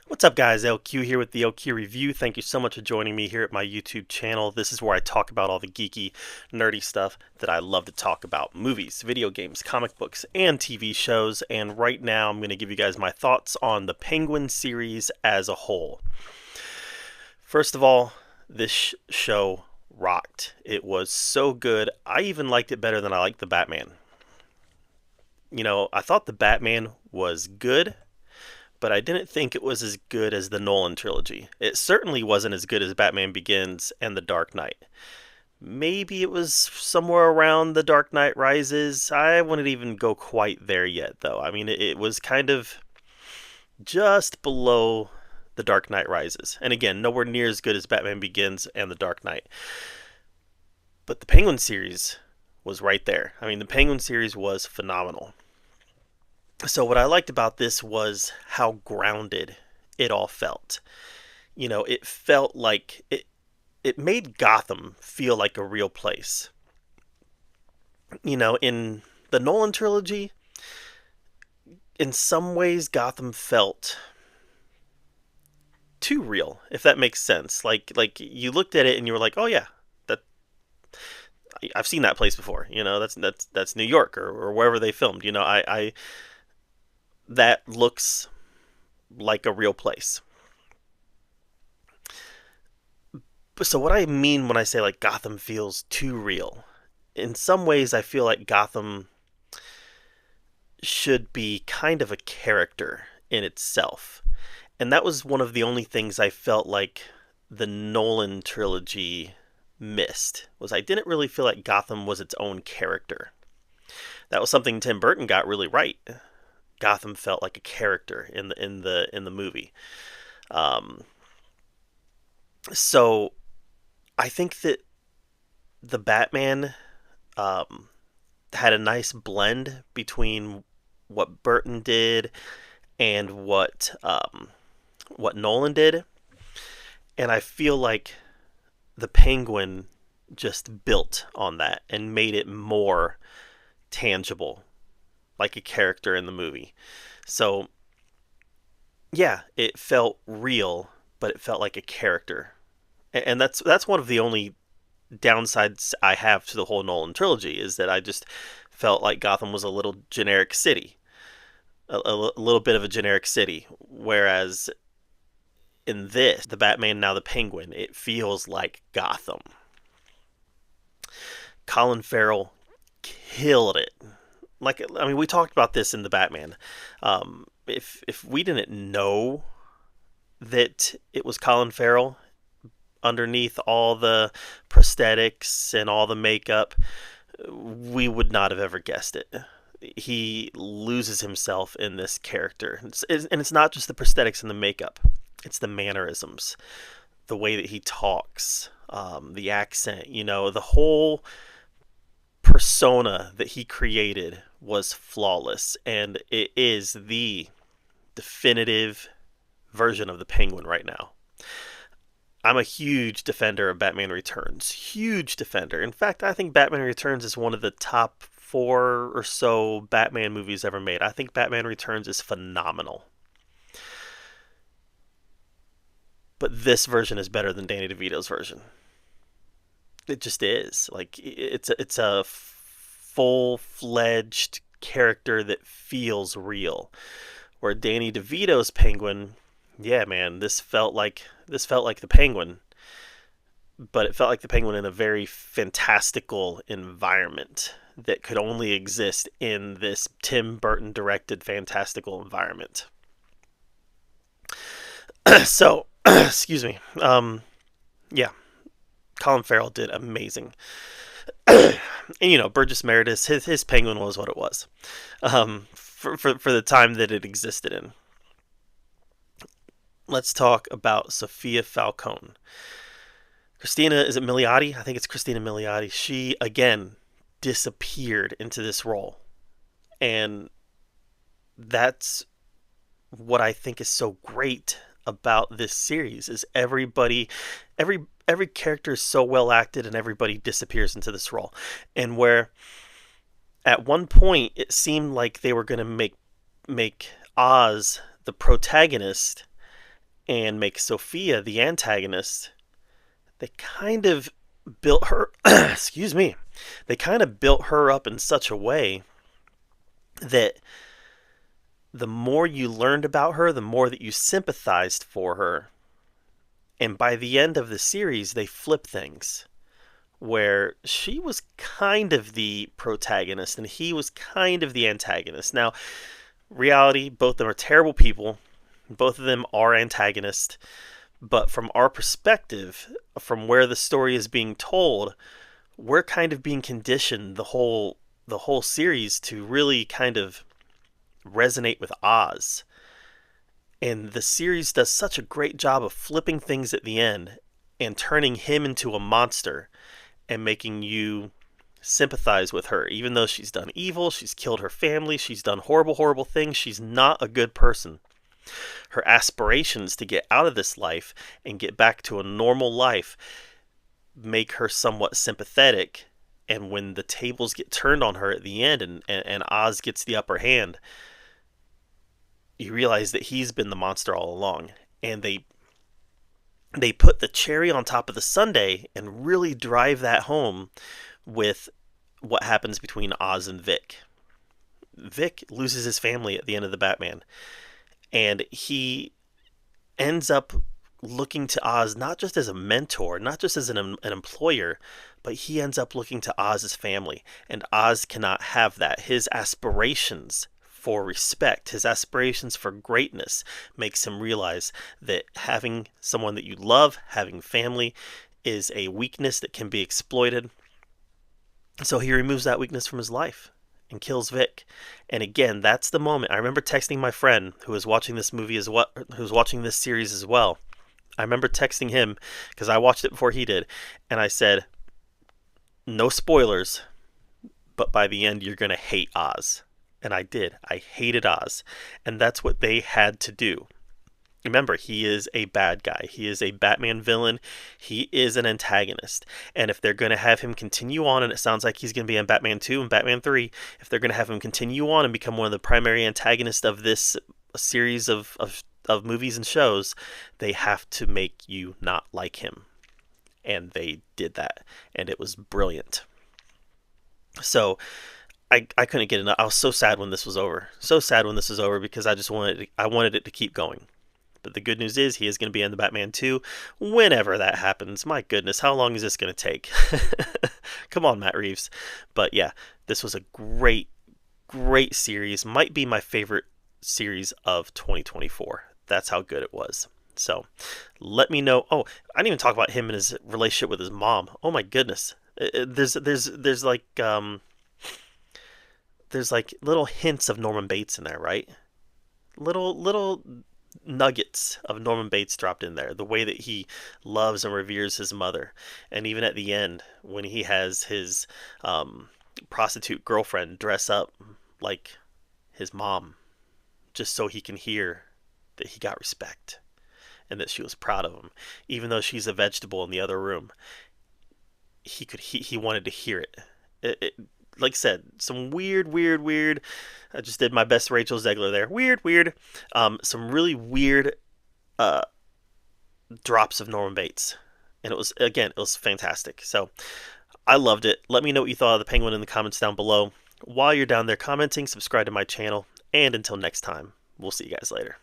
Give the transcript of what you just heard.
What's up, guys? LQ here with the LQ Review. Thank you so much for joining me here at my YouTube channel. This is where I talk about all the geeky, nerdy stuff that I love to talk about. Movies, video games, comic books, and TV shows. And right now I'm going to give you guys my thoughts on the Penguin series as a whole. First of all, this show rocked. It was so good. I even liked it better than I liked the Batman. I thought the Batman was good, but I didn't think it was as good as the Nolan trilogy. It certainly wasn't as good as Batman Begins and The Dark Knight. Maybe it was somewhere around The Dark Knight Rises. I wouldn't even go quite there yet, though. I mean, it was kind of just below The Dark Knight Rises. And again, nowhere near as good as Batman Begins and The Dark Knight. But the Penguin series was right there. I mean, the Penguin series was phenomenal. So what I liked about this was how grounded it all felt. It felt like it made Gotham feel like a real place. In the Nolan trilogy, in some ways Gotham felt too real, if that makes sense. Like you looked at it and you were like, "Oh yeah, that I've seen that place before." That's New York or wherever they filmed. I that looks like a real place. So what I mean when I say like Gotham feels too real, in some ways I feel like Gotham should be kind of a character in itself. And that was one of the only things I felt like the Nolan trilogy missed, was I didn't really feel like Gotham was its own character. That was something Tim Burton got really right. Gotham felt like a character in the movie. So I think that the Batman had a nice blend between what Burton did and what Nolan did, and I feel like the Penguin just built on that and made it more tangible, like a character in the movie. So yeah, it felt real, but it felt like a character. And that's one of the only downsides I have to the whole Nolan trilogy, is that I just felt like Gotham was a little generic city. A little bit of a generic city. Whereas in this, the Batman, now the Penguin, it feels like Gotham. Colin Farrell killed it. We talked about this in the Batman. If we didn't know that it was Colin Farrell underneath all the prosthetics and all the makeup, we would not have ever guessed it. He loses himself in this character. And it's not just the prosthetics and the makeup. It's the mannerisms, the way that he talks, the accent, the whole persona that he created was flawless, and it is the definitive version of the Penguin right now. I'm a huge defender of Batman Returns. Huge defender. In fact, I think Batman Returns is one of the top 4 or so Batman movies ever made. I think Batman Returns is phenomenal. But this version is better than Danny DeVito's version. It just is. Like, it's a full-fledged character that feels real. Where Danny DeVito's Penguin, yeah, man, this felt like the Penguin, but it felt like the Penguin in a very fantastical environment that could only exist in this Tim Burton directed fantastical environment. So, excuse me. Yeah, Colin Farrell did amazing. And Burgess Meredith, his Penguin was what it was, for the time that it existed in. Let's talk about Sophia Falcone. Christina, is it Milioti? I think it's Christina Milioti. She again disappeared into this role, and that's what I think is so great about this series, is every character is so well acted and everybody disappears into this role. And where at one point it seemed like they were going to make Oz the protagonist and make Sophia the antagonist, they kind of built her excuse me, they kind of built her up in such a way that the more you learned about her, the more that you sympathized for her. And by the end of the series, they flip things where she was kind of the protagonist and he was kind of the antagonist. Now, reality, both of them are terrible people. Both of them are antagonists. But from our perspective, from where the story is being told, we're kind of being conditioned the whole series to really kind of resonate with Oz. And the series does such a great job of flipping things at the end and turning him into a monster and making you sympathize with her. Even though she's done evil, she's killed her family, she's done horrible, horrible things, she's not a good person. Her aspirations to get out of this life and get back to a normal life make her somewhat sympathetic. And when the tables get turned on her at the end and Oz gets the upper hand, you realize that he's been the monster all along. And they put the cherry on top of the sundae and really drive that home with what happens between Oz and Vic. Vic loses his family at the end of the Batman, and he ends up looking to Oz not just as a mentor, not just as an employer, but he ends up looking to Oz's family, and Oz cannot have that. His aspirations for respect, his aspirations for greatness makes him realize that having someone that you love, having family, is a weakness that can be exploited. So he removes that weakness from his life and kills Vic. And again, that's the moment. I remember texting my friend who was watching this movie as well, who was watching this series as well. I remember texting him because I watched it before he did, and I said, "No spoilers, but by the end you're going to hate Oz." And I did. I hated Oz. And that's what they had to do. Remember, he is a bad guy. He is a Batman villain. He is an antagonist. And if they're going to have him continue on, and it sounds like he's going to be in Batman 2 and Batman 3, if they're going to have him continue on and become one of the primary antagonists of this series of movies and shows, they have to make you not like him. And they did that. And it was brilliant. So I couldn't get enough. I was so sad when this was over. So sad when this was over because I wanted it to keep going. But the good news is he is going to be in the Batman 2 whenever that happens. My goodness, how long is this going to take? Come on, Matt Reeves. But yeah, this was a great, great series. Might be my favorite series of 2024. That's how good it was. So let me know. Oh, I didn't even talk about him and his relationship with his mom. Oh my goodness. There's like little hints of Norman Bates in there, right? Little nuggets of Norman Bates dropped in there. The way that he loves and reveres his mother, and even at the end when he has his prostitute girlfriend dress up like his mom, just so he can hear that he got respect and that she was proud of him, even though she's a vegetable in the other room. He wanted to hear it. Like I said, some weird. I just did my best Rachel Zegler there. Weird. Some really weird drops of Norman Bates. And it was fantastic. So I loved it. Let me know what you thought of the Penguin in the comments down below. While you're down there commenting, subscribe to my channel. And until next time, we'll see you guys later.